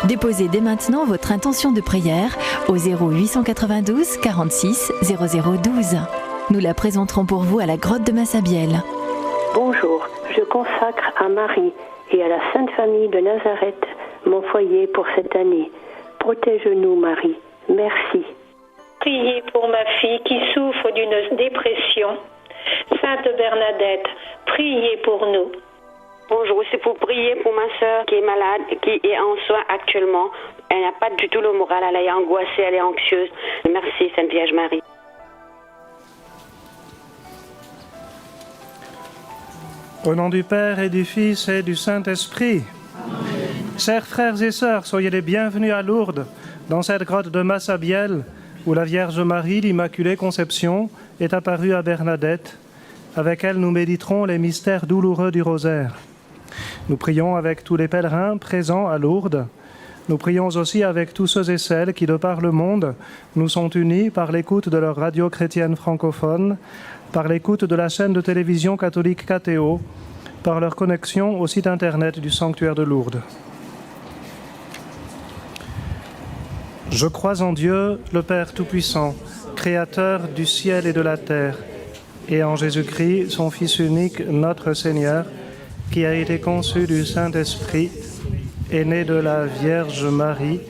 Déposez dès maintenant votre intention de prière au 0892 46 0012. Nous la présenterons pour vous à la grotte de Massabielle. Bonjour, je consacre à Marie et à la Sainte Famille de Nazareth mon foyer pour cette année. Protège-nous, Marie. Merci. Priez pour ma fille qui souffre d'une dépression. Sainte Bernadette, priez pour nous. Bonjour, c'est pour prier pour ma soeur qui est malade, qui est en soins actuellement. Elle n'a pas du tout le moral, elle est angoissée, elle est anxieuse. Merci, Sainte Vierge Marie. Au nom du Père et du Fils et du Saint-Esprit. Chers frères et sœurs, soyez les bienvenus à Lourdes, dans cette grotte de Massabielle, où la Vierge Marie, l'Immaculée Conception, est apparue à Bernadette. Avec elle, nous méditerons les mystères douloureux du rosaire. Nous prions avec tous les pèlerins présents à Lourdes. Nous prions aussi avec tous ceux et celles qui, de par le monde, nous sont unis par l'écoute de leur radio chrétienne francophone, par l'écoute de la chaîne de télévision catholique KTO, par leur connexion au site internet du sanctuaire de Lourdes. Je crois en Dieu, le Père Tout-Puissant, Créateur du ciel et de la terre, et en Jésus-Christ, son Fils unique, notre Seigneur, qui a été conçu du Saint-Esprit, est né de la Vierge Marie,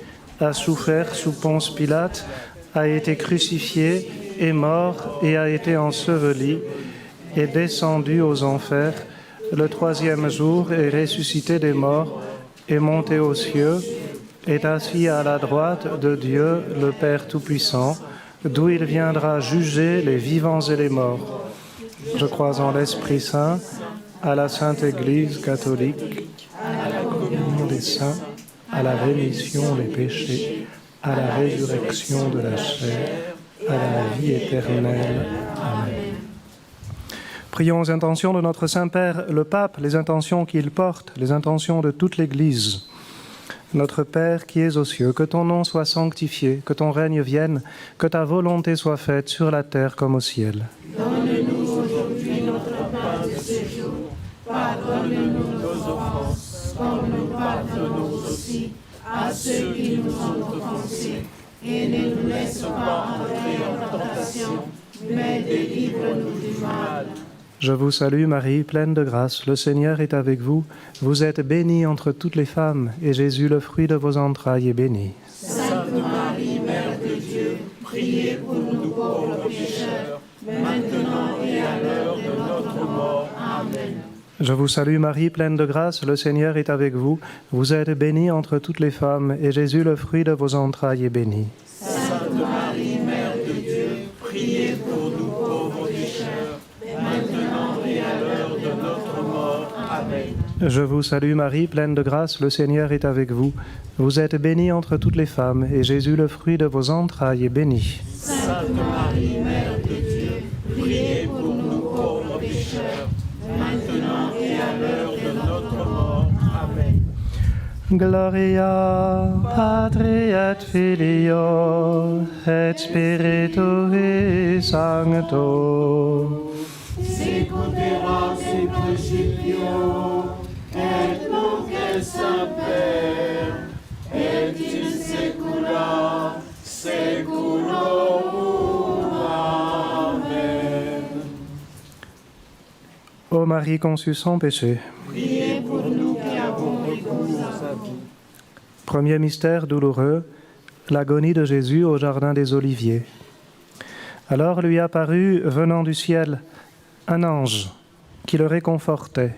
a souffert sous Ponce Pilate, a été crucifié, est mort et a été enseveli, est descendu aux enfers, le troisième jour est ressuscité des morts, est monté aux cieux, est assis à la droite de Dieu, le Père Tout-Puissant, d'où il viendra juger les vivants et les morts. Je crois en l'Esprit Saint, à la Sainte Église catholique, à la communion des saints, à la rémission des péchés, à la résurrection de la chair, à la vie éternelle. Amen. Prions aux intentions de notre Saint-Père, le Pape, les intentions qu'il porte, les intentions de toute l'Église. Notre Père qui es aux cieux, que ton nom soit sanctifié, que ton règne vienne, que ta volonté soit faite sur la terre comme au ciel. Donne-nous aujourd'hui notre pain de ce jour. Pardonne-nous nos offenses, comme nous pardonnons aussi à ceux qui nous ont offensés. Et ne nous laisse pas entrer en tentation, mais délivre-nous du mal. Je vous salue Marie, pleine de grâce, le Seigneur est avec vous. Vous êtes bénie entre toutes les femmes, et Jésus, le fruit de vos entrailles, est béni. Sainte Marie, Mère de Dieu, priez pour nous pauvres pécheurs, maintenant et à l'heure de notre mort. Amen. Je vous salue Marie, pleine de grâce, le Seigneur est avec vous. Vous êtes bénie entre toutes les femmes, et Jésus, le fruit de vos entrailles, est béni. Sainte Marie, Mère de Dieu, priez pour nous pauvres pécheurs, maintenant et à l'heure de notre mort. Amen. Je vous salue Marie, pleine de grâce, le Seigneur est avec vous. Vous êtes bénie entre toutes les femmes, et Jésus, le fruit de vos entrailles, est béni. Sainte Marie, Mère de Dieu, priez pour nous pauvres pécheurs, maintenant et à l'heure de notre mort. Amen. Gloria Patri et Filio et Spiritui Sancto. Sicut erat in principio, et nunc et semper, et in saecula saeculorum. Amen. Ô Marie conçue sans péché. Priez pour nous qui avons recours à vous. Premier mystère douloureux, l'agonie de Jésus au jardin des Oliviers. Alors lui apparut, venant du ciel, un ange qui le réconfortait.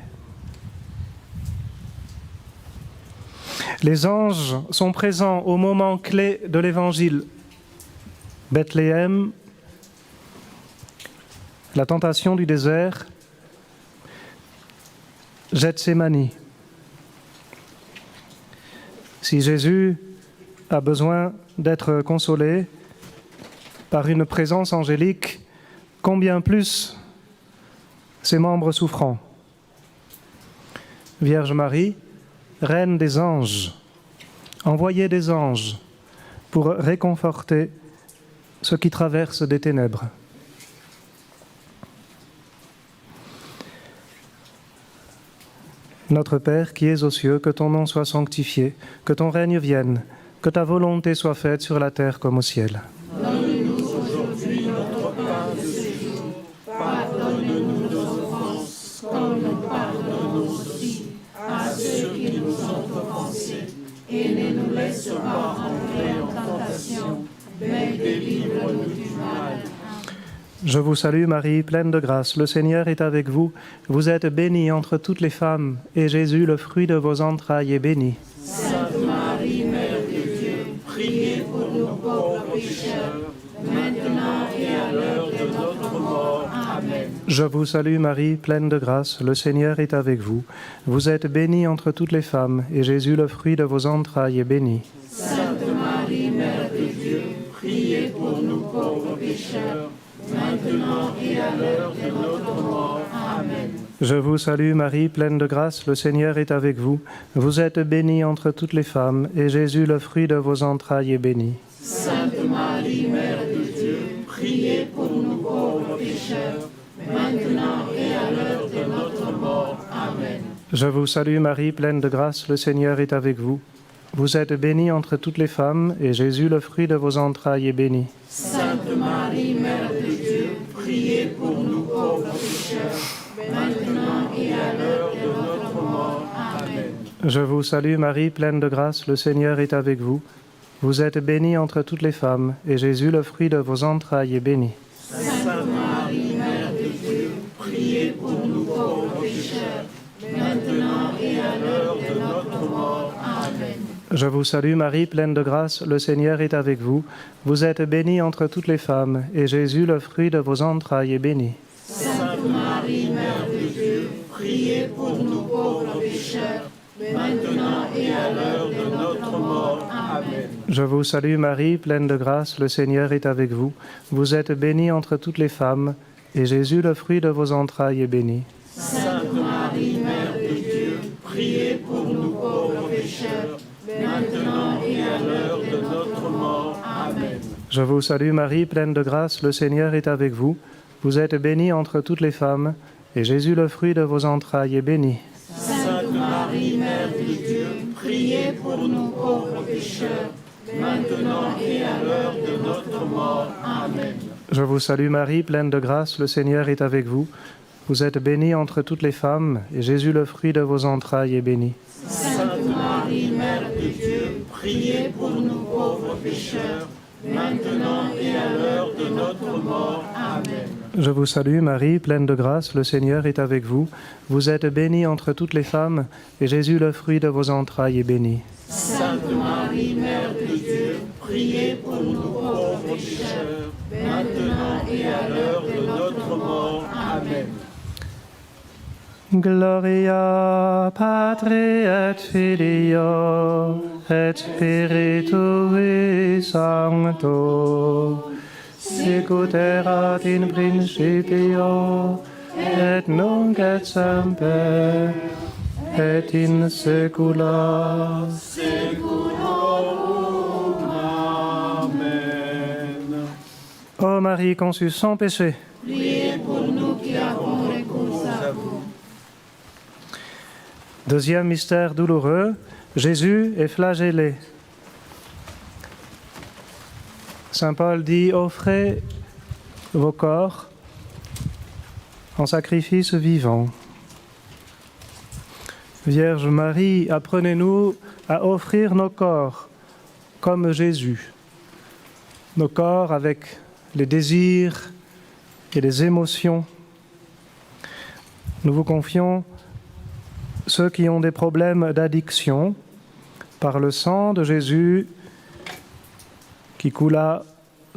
Les anges sont présents au moment clé de l'Évangile. Bethléem, la tentation du désert, Gethsémani. Si Jésus a besoin d'être consolé par une présence angélique, combien plus ses membres souffrants. Vierge Marie, Reine des anges, envoyez des anges pour réconforter ceux qui traversent des ténèbres. Notre Père qui es aux cieux, que ton nom soit sanctifié, que ton règne vienne, que ta volonté soit faite sur la terre comme au ciel. Donne-nous aujourd'hui notre pain de ce jour. Pardonne-nous nos offenses, comme nous pardonnons aussi à ceux qui nous ont offensés. Et ne nous laisse pas entrer en tentation, mais délivre-nous du mal. Je vous salue Marie, pleine de grâce, le Seigneur est avec vous. Vous êtes bénie entre toutes les femmes, et Jésus, le fruit de vos entrailles, est béni. Sainte Marie, Mère de Dieu, priez pour nous pauvres pécheurs, maintenant et à l'heure de notre mort. Amen. Je vous salue Marie, pleine de grâce, le Seigneur est avec vous. Vous êtes bénie entre toutes les femmes, et Jésus, le fruit de vos entrailles, est béni. Sainte Marie, Mère de Dieu, priez pour nous pauvres pécheurs, maintenant et à l'heure de notre mort. Amen. Je vous salue Marie, pleine de grâce, le Seigneur est avec vous. Vous êtes bénie entre toutes les femmes, et Jésus, le fruit de vos entrailles, est béni. Sainte Marie, Mère de Dieu, priez pour nous pauvres pécheurs, maintenant et à l'heure de notre mort. Amen. Je vous salue Marie, pleine de grâce, le Seigneur est avec vous. Vous êtes bénie entre toutes les femmes, et Jésus, le fruit de vos entrailles, est béni. Sainte Marie, Mère de Dieu, priez pour nous pauvres pécheurs, maintenant et à l'heure de notre mort. Amen. Je vous salue Marie, pleine de grâce, le Seigneur est avec vous. Vous êtes bénie entre toutes les femmes, et Jésus, le fruit de vos entrailles, est béni. Sainte Marie, Mère de Dieu, priez pour nous pauvres pécheurs, maintenant et à l'heure de notre mort. Amen. Je vous salue Marie, pleine de grâce, le Seigneur est avec vous. Vous êtes bénie entre toutes les femmes, et Jésus, le fruit de vos entrailles, est béni. Sainte Marie, Mère de Dieu, priez pour nous pauvres pécheurs, maintenant et à l'heure de notre mort. Amen. Je vous salue Marie, pleine de grâce, le Seigneur est avec vous. Vous êtes bénie entre toutes les femmes, et Jésus, le fruit de vos entrailles, est béni. Sainte Marie, Mère de Dieu, priez pour nous pauvres pécheurs, maintenant et à l'heure de notre mort. Amen. Je vous salue Marie, pleine de grâce, le Seigneur est avec vous. Vous êtes bénie entre toutes les femmes, et Jésus, le fruit de vos entrailles, est béni. Sainte Marie, Mère de Dieu, priez pour nous pauvres pécheurs, maintenant et à l'heure de notre mort. Amen. Je vous salue Marie, pleine de grâce, le Seigneur est avec vous. Vous êtes bénie entre toutes les femmes, et Jésus, le fruit de vos entrailles, est béni. Sainte Marie, Mère de Dieu, priez pour nous pauvres pécheurs, maintenant et à l'heure de notre mort. Amen. Je vous salue Marie, pleine de grâce, le Seigneur est avec vous. Vous êtes bénie entre toutes les femmes, et Jésus, le fruit de vos entrailles, est béni. Sainte Marie, Mère de Dieu, priez pour nous pauvres pécheurs, maintenant et à l'heure de notre mort. Amen. Gloria Patri et Filio et Spiritui Sancto, sicut erat in principio et nunc et semper et in saecula saeculorum. Amen. Ô Marie conçue sans péché, Priez pour nous qui avons recours à vous. Deuxième mystère douloureux, Jésus est flagellé. Saint Paul dit, offrez vos corps en sacrifice vivant. Vierge Marie, apprenez-nous à offrir nos corps comme Jésus. Nos corps avec les désirs et les émotions. Nous vous confions ceux qui ont des problèmes d'addiction par le sang de Jésus qui coula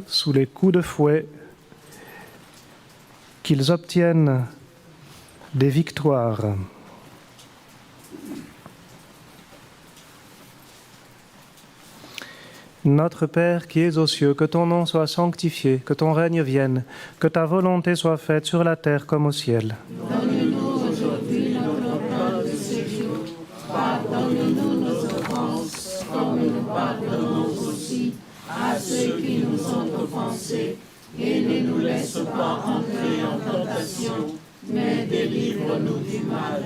sous les coups de fouet, qu'ils obtiennent des victoires. Notre Père qui es aux cieux, que ton nom soit sanctifié, que ton règne vienne, que ta volonté soit faite sur la terre comme au ciel. Donne-nous aujourd'hui notre pain de ce jour. Pardonne-nous nos offenses, comme nous pardonnons aussi à ceux qui nous ont offensés. Et ne nous laisse pas entrer en tentation, mais délivre-nous du mal.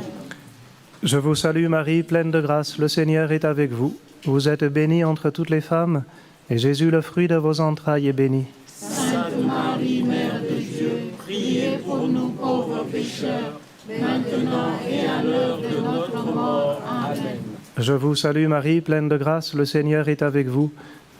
Je vous salue Marie, pleine de grâce, le Seigneur est avec vous. Vous êtes bénie entre toutes les femmes, et Jésus, le fruit de vos entrailles, est béni. Sainte Marie, Mère de Dieu, priez pour nous pauvres pécheurs, maintenant et à l'heure de notre mort. Amen. Je vous salue Marie, pleine de grâce, le Seigneur est avec vous.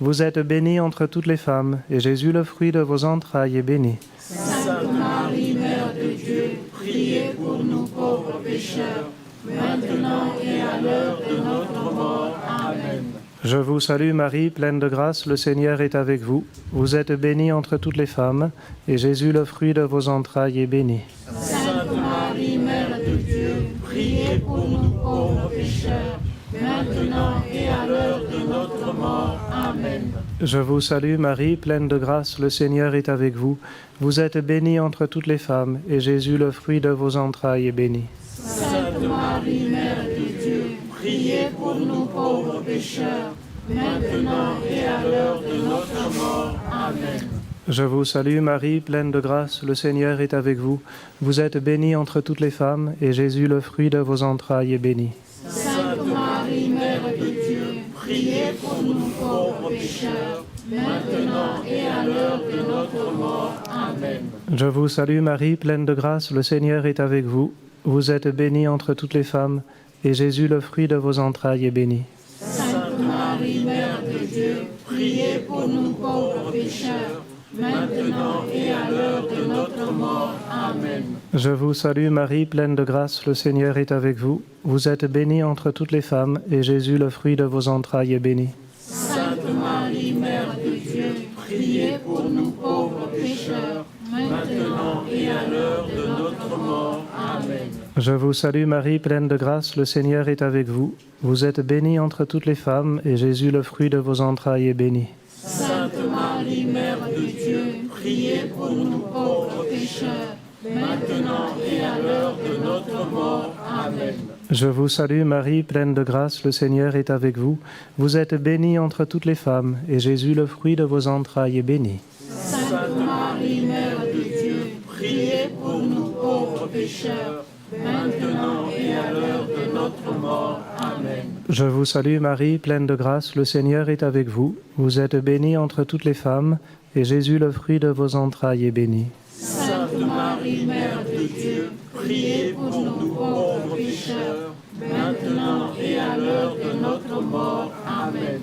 Vous êtes bénie entre toutes les femmes, et Jésus, le fruit de vos entrailles, est béni. Sainte Marie, Mère de Dieu, priez pour nous pauvres pécheurs, maintenant et à l'heure de notre mort. Amen. Je vous salue Marie, pleine de grâce, le Seigneur est avec vous. Vous êtes bénie entre toutes les femmes, et Jésus, le fruit de vos entrailles, est béni. Sainte Marie, Mère de Dieu, priez pour nous pauvres pécheurs, maintenant et à l'heure de notre mort. Amen. Je vous salue Marie, pleine de grâce, le Seigneur est avec vous. Vous êtes bénie entre toutes les femmes, et Jésus, le fruit de vos entrailles, est béni. Sainte Marie, Mère de Dieu, priez pour nous pauvres pécheurs, maintenant et à l'heure de notre mort. Amen. Je vous salue Marie, pleine de grâce, le Seigneur est avec vous. Vous êtes bénie entre toutes les femmes, et Jésus, le fruit de vos entrailles, est béni. Sainte Marie, Mère de Dieu, priez pour nous pauvres pécheurs, maintenant et à l'heure de notre mort. Amen. Je vous salue Marie, pleine de grâce, le Seigneur est avec vous. Vous êtes bénie entre toutes les femmes, et Jésus, le fruit de vos entrailles, est béni. Sainte Marie, Mère de Dieu, priez pour nous pauvres pécheurs, maintenant et à l'heure de notre mort. Amen. Je vous salue Marie, pleine de grâce, le Seigneur est avec vous. Vous êtes bénie entre toutes les femmes, et Jésus, le fruit de vos entrailles, est béni. Sainte Marie, Mère de Dieu, priez pour nous pauvres pécheurs, maintenant et à l'heure de notre mort. Amen. Je vous salue Marie, pleine de grâce, le Seigneur est avec vous. Vous êtes bénie entre toutes les femmes, et Jésus, le fruit de vos entrailles, est béni. Sainte Marie, Mère de Dieu, priez pour nous pauvres pécheurs, maintenant et à l'heure de notre mort. Amen. Je vous salue Marie, pleine de grâce, le Seigneur est avec vous. Vous êtes bénie entre toutes les femmes, et Jésus, le fruit de vos entrailles, est béni. Sainte Marie, Mère de Dieu, priez pour nous pauvres pécheurs, maintenant et à l'heure de notre mort. Amen. Je vous salue Marie, pleine de grâce, le Seigneur est avec vous. Vous êtes bénie entre toutes les femmes, et Jésus, le fruit de vos entrailles, est béni. Sainte Marie, Mère de Dieu, priez pour nous pauvres pécheurs, maintenant et à l'heure de notre mort. Amen.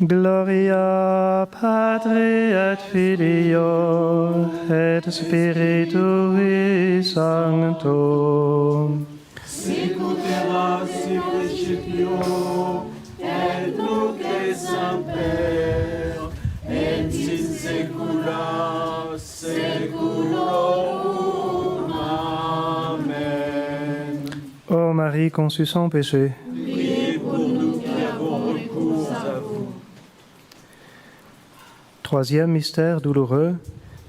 Gloria Patri et Filio et Spiritui Sancto. Sicut erat in principio, et nunc et semper, et in saecula saeculorum. Amen. Ô Marie conçue sans péché, Priez pour nous qui avons recours à vous. Troisième mystère douloureux,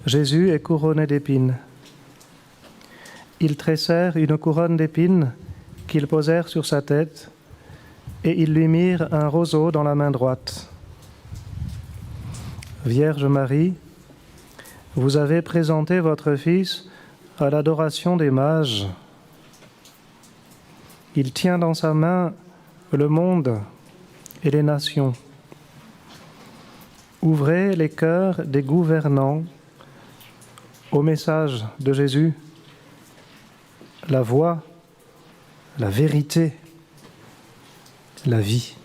Jésus est couronné d'épines. Ils tressèrent une couronne d'épines qu'ils posèrent sur sa tête, et ils lui mirent un roseau dans la main droite. Vierge Marie, vous avez présenté votre Fils à l'adoration des mages. Il tient dans sa main le monde et les nations. Ouvrez les cœurs des gouvernants au message de Jésus, la voie, la vérité, la vie.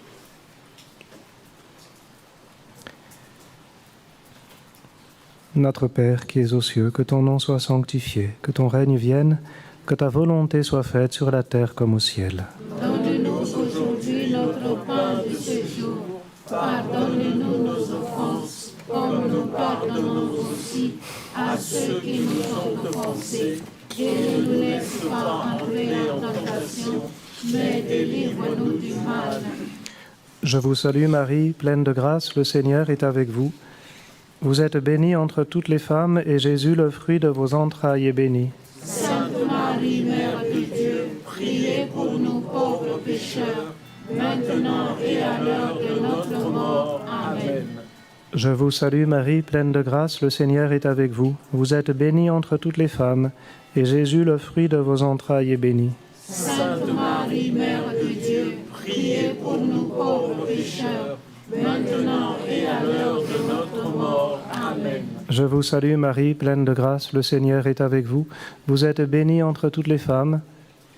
Notre Père qui es aux cieux, que ton nom soit sanctifié, que ton règne vienne, que ta volonté soit faite sur la terre comme au ciel. Donne-nous aujourd'hui notre pain de ce jour. Pardonne-nous nos offenses, comme nous pardonnons aussi à ceux qui nous ont offensés. Et ne nous laisse pas entrer en tentation, mais délivre-nous du mal. Je vous salue Marie, pleine de grâce, le Seigneur est avec vous. Vous êtes bénie entre toutes les femmes, et Jésus, le fruit de vos entrailles, est béni. Sainte Marie, Mère de Dieu, priez pour nous pauvres pécheurs, maintenant et à l'heure de notre mort. Amen. Je vous salue Marie, pleine de grâce, le Seigneur est avec vous. Vous êtes bénie entre toutes les femmes, et Jésus, le fruit de vos entrailles, est béni. Sainte Marie, Mère de Dieu, priez pour nous pauvres pécheurs, maintenant et à l'heure de notre mort. Amen. Je vous salue Marie, pleine de grâce, le Seigneur est avec vous. Vous êtes bénie entre toutes les femmes,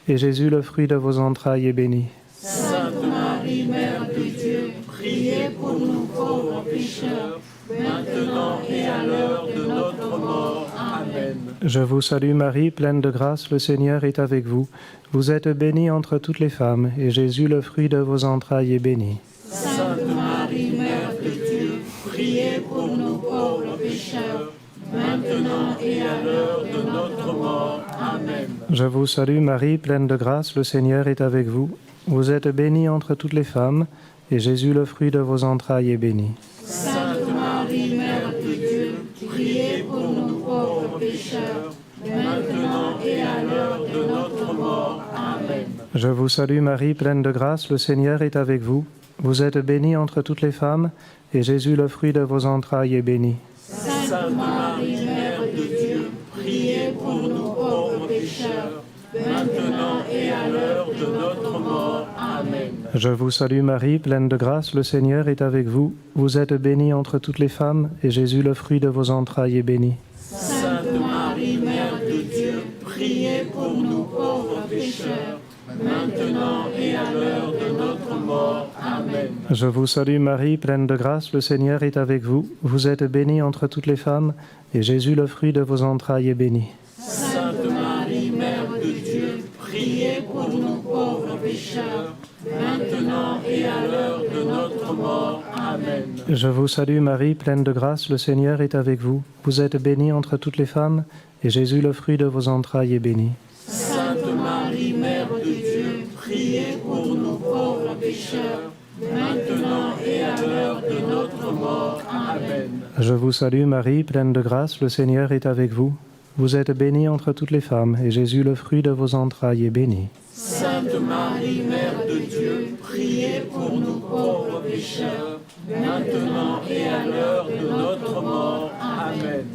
et Jésus, le fruit de vos entrailles, est béni. Sainte Marie, Mère de Dieu, priez pour nous pauvres pécheurs, maintenant et à l'heure de notre mort. Amen. Je vous salue Marie, pleine de grâce, le Seigneur est avec vous. Vous êtes bénie entre toutes les femmes, et Jésus, le fruit de vos entrailles, est béni. Sainte Marie, Mère de Dieu, priez pour nous pauvres pécheurs, maintenant et à l'heure de notre mort. Amen. Je vous salue Marie, pleine de grâce, le Seigneur est avec vous. Vous êtes bénie entre toutes les femmes, et Jésus, le fruit de vos entrailles, est béni. Sainte Marie, Mère de Dieu, priez pour nous pauvres pécheurs, maintenant et à l'heure de notre mort. Amen. Je vous salue Marie, pleine de grâce, le Seigneur est avec vous. Vous êtes bénie entre toutes les femmes, et Jésus, le fruit de vos entrailles, est béni. Sainte Marie, Mère de Dieu, priez pour nous pauvres pécheurs, maintenant et à l'heure de notre mort. Amen. Je vous salue Marie, pleine de grâce, le Seigneur est avec vous. Vous êtes bénie entre toutes les femmes, et Jésus, le fruit de vos entrailles, est béni. Sainte Marie, Mère de Dieu, priez pour nous pauvres pécheurs, maintenant et à l'heure de notre mort. Amen. Je vous salue Marie, pleine de grâce, le Seigneur est avec vous. Vous êtes bénie entre toutes les femmes, et Jésus, le fruit de vos entrailles, est béni. Sainte Marie, Mère de Dieu, priez pour nous pauvres pécheurs, maintenant et à l'heure de notre mort. Amen. Je vous salue Marie, pleine de grâce, le Seigneur est avec vous. Vous êtes bénie entre toutes les femmes, et Jésus, le fruit de vos entrailles, est béni. Sainte Marie, Mère de Dieu, priez pour nous pauvres pécheurs, maintenant et à l'heure de notre mort. Amen. Je vous salue Marie, pleine de grâce, le Seigneur est avec vous. Vous êtes bénie entre toutes les femmes, et Jésus, le fruit de vos entrailles, est béni. Sainte Marie, Mère de Dieu, priez pour nous pauvres pécheurs, maintenant et à l'heure de notre mort. Amen.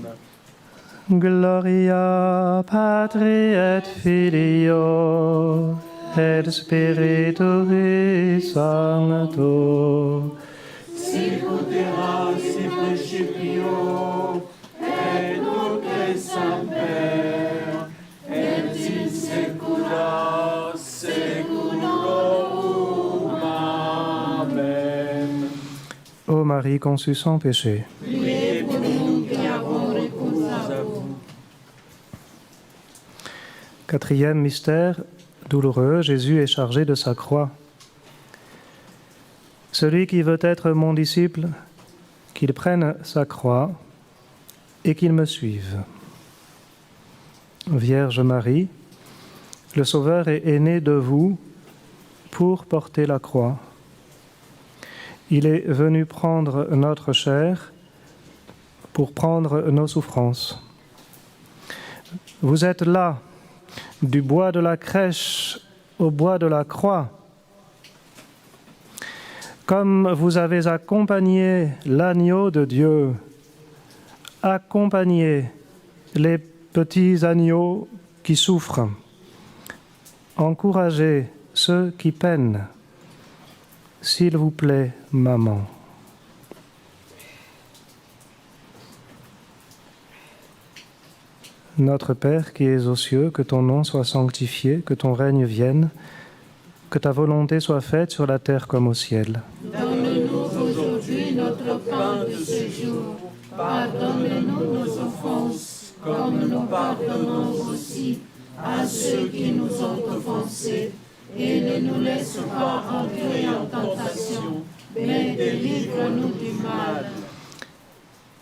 Gloria Patri et Filio et Spiritui Sancto. Sicut erat in principio, et nunc et semper, et in saecula saeculorum. Amen. Ô Marie conçue sans péché, Priez pour nous qui avons recours à vous. quatrième mystère douloureux, Jésus est chargé de sa croix. Celui qui veut être mon disciple, qu'il prenne sa croix et qu'il me suive. Vierge Marie, le Sauveur est né de vous pour porter la croix. Il est venu prendre notre chair pour prendre nos souffrances. Vous êtes là, du bois de la crèche au bois de la croix. Comme vous avez accompagné l'agneau de Dieu, accompagnez les petits agneaux qui souffrent. Encouragez ceux qui peinent. S'il vous plaît, maman. Notre Père qui es aux cieux, que ton nom soit sanctifié, que ton règne vienne, que ta volonté soit faite sur la terre comme au ciel. Donne-nous aujourd'hui notre pain de ce jour. Pardonne-nous nos offenses, comme nous pardonnons aussi à ceux qui nous ont offensés. Et ne nous laisse pas entrer en tentation, mais délivre-nous du mal.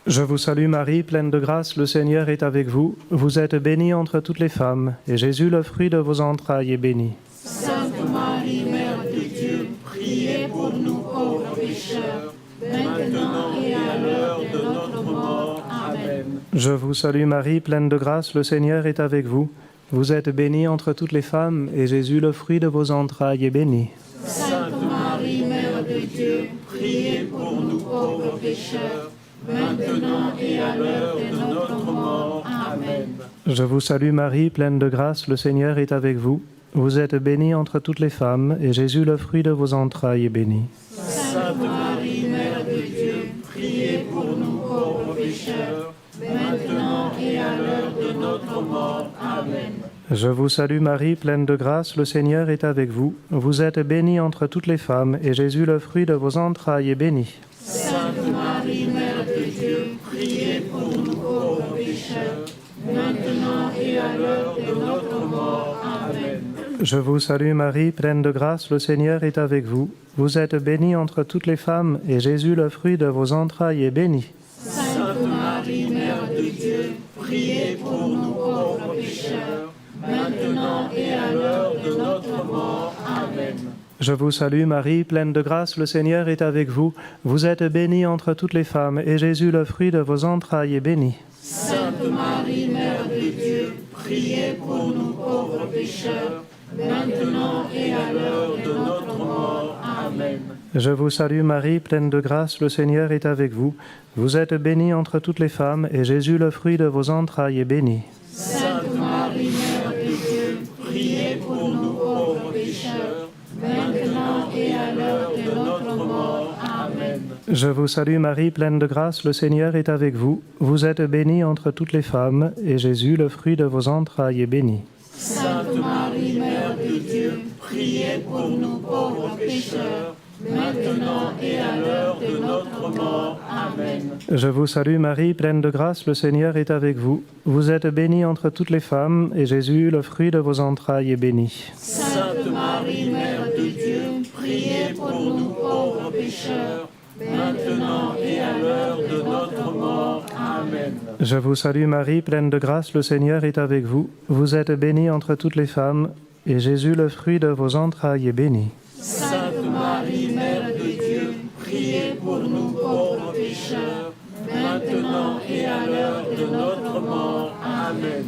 Je vous salue Marie, pleine de grâce, le Seigneur est avec vous. Vous êtes bénie entre toutes les femmes, et Jésus, le fruit de vos entrailles, est béni. Sainte Marie, Mère de Dieu, priez pour nous pauvres pécheurs, maintenant et à l'heure de notre mort. Amen. Je vous salue Marie, pleine de grâce, le Seigneur est avec vous. Vous êtes bénie entre toutes les femmes, et Jésus, le fruit de vos entrailles, est béni. Sainte Marie, Mère de Dieu, priez pour nous pauvres pécheurs, maintenant et à l'heure de notre mort. Amen. Je vous salue Marie, pleine de grâce, le Seigneur est avec vous. vous êtes bénie entre toutes les femmes, et Jésus, le fruit de vos entrailles, est béni. Sainte Marie, Mère de Dieu, priez pour nous pauvres pécheurs, maintenant et à l'heure de notre mort. Amen. Je vous salue Marie, pleine de grâce, le Seigneur est avec vous. Vous êtes bénie entre toutes les femmes, et Jésus, le fruit de vos entrailles, est béni. Sainte Marie, Mère de Dieu, priez pour nous pauvres pécheurs, maintenant et à l'heure de notre mort. Amen. Je vous salue Marie, pleine de grâce, le Seigneur est avec vous. Vous êtes bénie entre toutes les femmes, et Jésus, le fruit de vos entrailles, est béni. Sainte Marie, Mère de Dieu, priez pour nous pauvres pécheurs, maintenant et à l'heure de notre mort. Amen. Je vous salue Marie, pleine de grâce, le Seigneur est avec vous. Vous êtes bénie entre toutes les femmes, et Jésus, le fruit de vos entrailles, est béni. Sainte Marie, Mère de Dieu, priez pour nous pauvres pécheurs, maintenant et à l'heure de notre mort. Amen. Je vous salue Marie, pleine de grâce, le Seigneur est avec vous. Vous êtes bénie entre toutes les femmes, et Jésus, le fruit de vos entrailles, est béni. Sainte Marie, Mère de Dieu, priez pour nous pauvres pécheurs, maintenant et à l'heure de notre mort. Amen. Je vous salue Marie, pleine de grâce, le Seigneur est avec vous. Vous êtes bénie entre toutes les femmes, et Jésus, le fruit de vos entrailles, est béni. Sainte Marie, Mère de Dieu, priez pour nous pauvres pécheurs, maintenant et à l'heure de notre mort. Amen. Je vous salue Marie, pleine de grâce, le Seigneur est avec vous. Vous êtes bénie entre toutes les femmes, et Jésus, le fruit de vos entrailles, est béni. Sainte Marie, Mère de Dieu, priez pour nous pauvres pécheurs, maintenant et à l'heure de notre mort. Amen. Je vous salue Marie, pleine de grâce, le Seigneur est avec vous. Vous êtes bénie entre toutes les femmes, et Jésus, le fruit de vos entrailles, est béni. Sainte Marie, Mère de Dieu, priez pour nous pauvres pécheurs, maintenant et à l'heure de notre mort. Amen.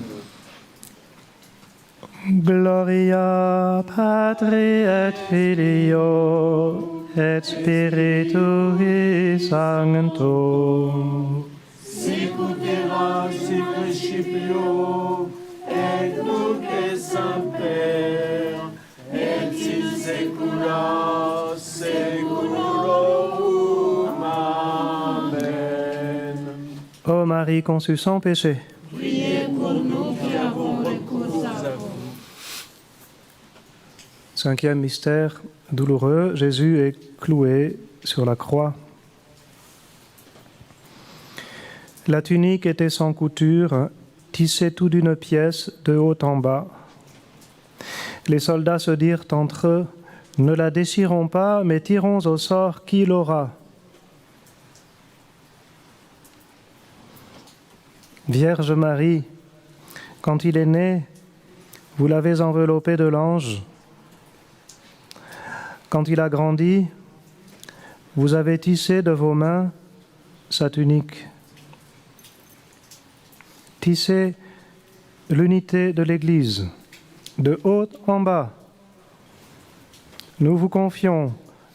Gloria Patri et Filio et Spiritui Sancto. Sicut erat sic principio, et nunc et semper, et in saecula saeculorum. Amen. Ô Marie conçue sans péché, Priez pour nous qui avons recours à vous. Cinquième mystère douloureux, Jésus est cloué sur la croix. La tunique était sans couture, tissée tout d'une pièce de haut en bas. Les soldats se dirent entre eux, « Ne la déchirons pas, mais tirons au sort qui l'aura. » Vierge Marie, quand il est né, vous l'avez enveloppé de l'ange. Quand il a grandi, vous avez tissé de vos mains sa tunique. Tissez l'unité de l'Église, de haut en bas. Nous vous confions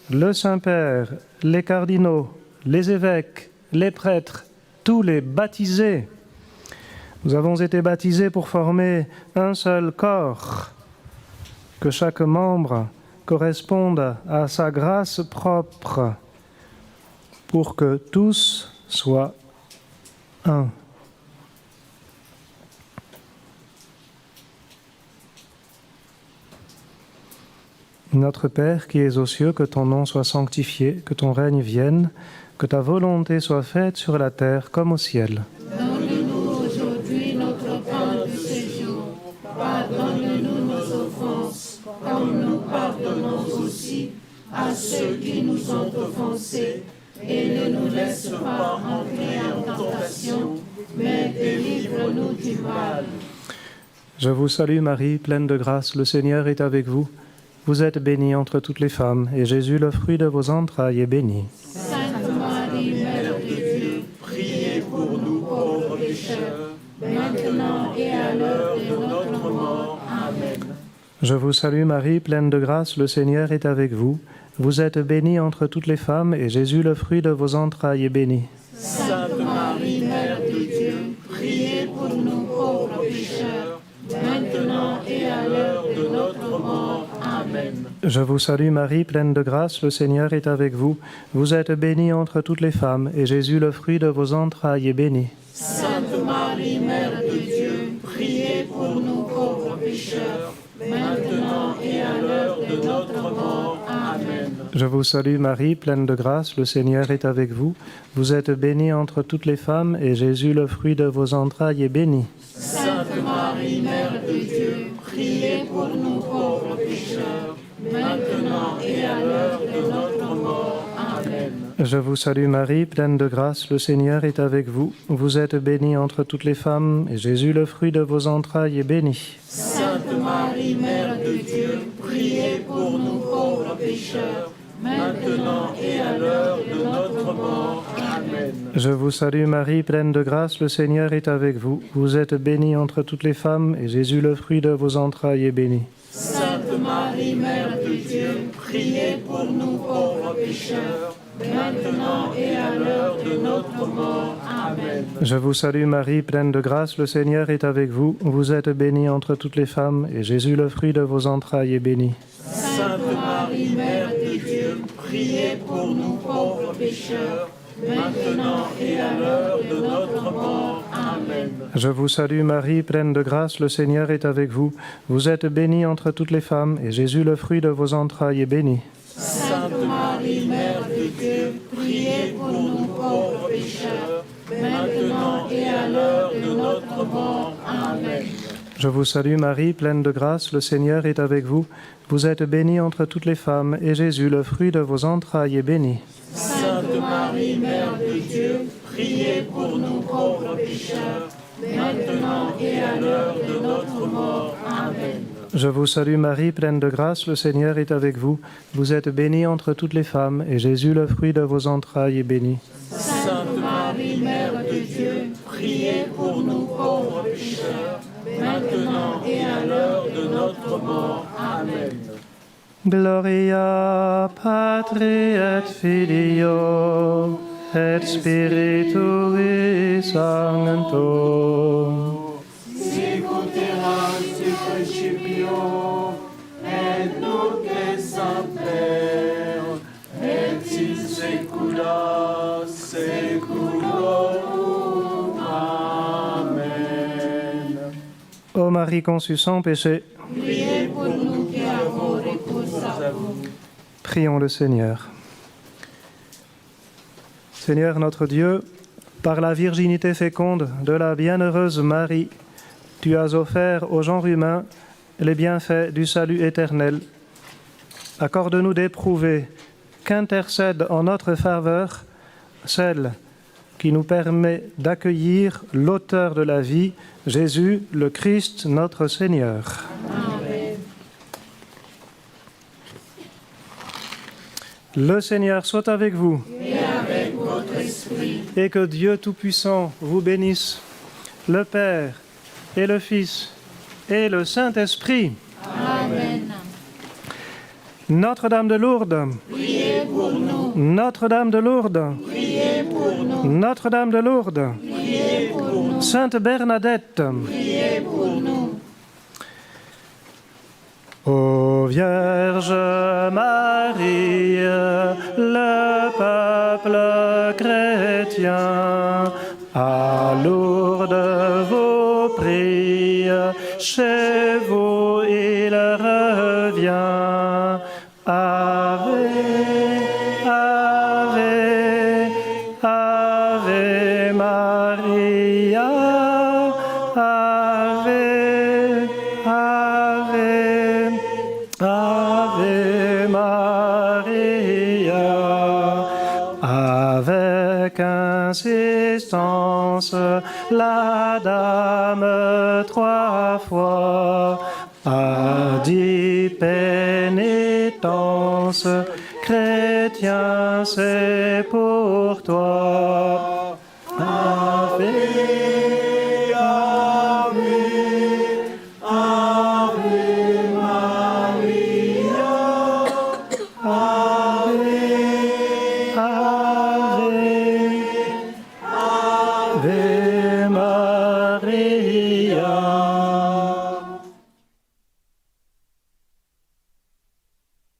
le Saint-Père, les cardinaux, les évêques, les prêtres, tous les baptisés. Nous avons été baptisés pour former un seul corps, que chaque membre corresponde à sa grâce propre, pour que tous soient un. Notre Père qui es aux cieux, que ton nom soit sanctifié, que ton règne vienne, que ta volonté soit faite sur la terre comme au ciel. Donne-nous aujourd'hui notre pain de ce jour. Pardonne-nous nos offenses, comme nous pardonnons aussi à ceux qui nous ont offensés. Et ne nous laisse pas entrer en tentation, mais délivre-nous du mal. Je vous salue Marie, pleine de grâce, le Seigneur est avec vous. Vous êtes bénie entre toutes les femmes, et Jésus, le fruit de vos entrailles, est béni. Sainte Marie, Mère de Dieu, priez pour nous pauvres pécheurs, maintenant et à l'heure de notre mort. Amen. Je vous salue Marie, pleine de grâce, le Seigneur est avec vous. Vous êtes bénie entre toutes les femmes, et Jésus, le fruit de vos entrailles, est béni. Sainte Marie, Mère de Dieu, priez pour nous pauvres pécheurs, maintenant et à l'heure de notre mort. Je vous salue Marie, pleine de grâce, le Seigneur est avec vous. Vous êtes bénie entre toutes les femmes, et Jésus, le fruit de vos entrailles, est béni. Sainte Marie, Mère de Dieu, priez pour nous pauvres pécheurs, maintenant et à l'heure de notre mort. Amen. Je vous salue Marie, pleine de grâce, le Seigneur est avec vous. Vous êtes bénie entre toutes les femmes, et Jésus, le fruit de vos entrailles, est béni. Sainte Marie, Mère de Dieu, priez pour nous pauvres pécheurs, maintenant et à l'heure de notre mort. Amen. Je vous salue Marie, pleine de grâce, le Seigneur est avec vous. Vous êtes bénie entre toutes les femmes, et Jésus, le fruit de vos entrailles, est béni. Sainte Marie, Mère de Dieu, priez pour nous pauvres pécheurs, maintenant et à l'heure de notre mort. Amen. Je vous salue Marie, pleine de grâce, le Seigneur est avec vous. Vous êtes bénie entre toutes les femmes, et Jésus, le fruit de vos entrailles, est béni. Sainte Marie, Mère de Dieu, priez pour nous pauvres pécheurs, maintenant et à l'heure de notre mort. Amen. Je vous salue Marie, pleine de grâce, le Seigneur est avec vous. Vous êtes bénie entre toutes les femmes, et Jésus, le fruit de vos entrailles, est béni. Sainte Marie, Mère de Dieu, priez pour nous pauvres pécheurs, maintenant et à l'heure de notre mort. Amen. Je vous salue Marie, pleine de grâce, le Seigneur est avec vous. Vous êtes bénie entre toutes les femmes, et Jésus, le fruit de vos entrailles, est béni. Sainte Marie, Mère de Dieu, priez pour nous pauvres pécheurs, maintenant et à l'heure de notre mort. Amen. Je vous salue Marie, pleine de grâce, le Seigneur est avec vous. Vous êtes bénie entre toutes les femmes, et Jésus, le fruit de vos entrailles, est béni. Sainte Marie, Mère de Dieu, priez pour nous pauvres pécheurs, maintenant et à l'heure de notre mort. Amen. Je vous salue Marie, pleine de grâce, le Seigneur est avec vous. Vous êtes bénie entre toutes les femmes, et Jésus, le fruit de vos entrailles, est béni. Sainte Marie, Mère de Dieu, priez pour nous pauvres pécheurs, maintenant et à l'heure de notre mort. Amen. Gloria Patri et Filio et Spiritui Sancto. Sicut erat in principio, et nunc et semper, et in saecula saeculorum. Amen. Ô Marie conçue sans péché, Priez pour nous qui avons recours à vous. prions le Seigneur. Seigneur notre Dieu, par la virginité féconde de la bienheureuse Marie, tu as offert au genre humain les bienfaits du salut éternel. Accorde-nous d'éprouver qu'intercède en notre faveur celle qui nous permet d'accueillir l'auteur de la vie, Jésus, le Christ, notre Seigneur. Amen. Le Seigneur soit avec vous. Et avec votre esprit, Et que Dieu Tout-Puissant vous bénisse, le Père et le Fils et le Saint-Esprit. Amen. Notre-Dame de Lourdes, Priez pour nous, Notre-Dame de Lourdes, priez pour nous, Notre-Dame de Lourdes, priez pour nous, Sainte Bernadette, priez pour nous. ô Vierge Marie, le peuple chrétien, à Lourdes vous prie, chez vous il revient. Ave, Ave, Ave Maria, Ave, Ave, Ave Maria. Avec insistance, la dame 3 fois a dit pénitence, chrétien, c'est pour toi. Ave, Ave, Ave Maria, Ave, Ave, Ave Maria.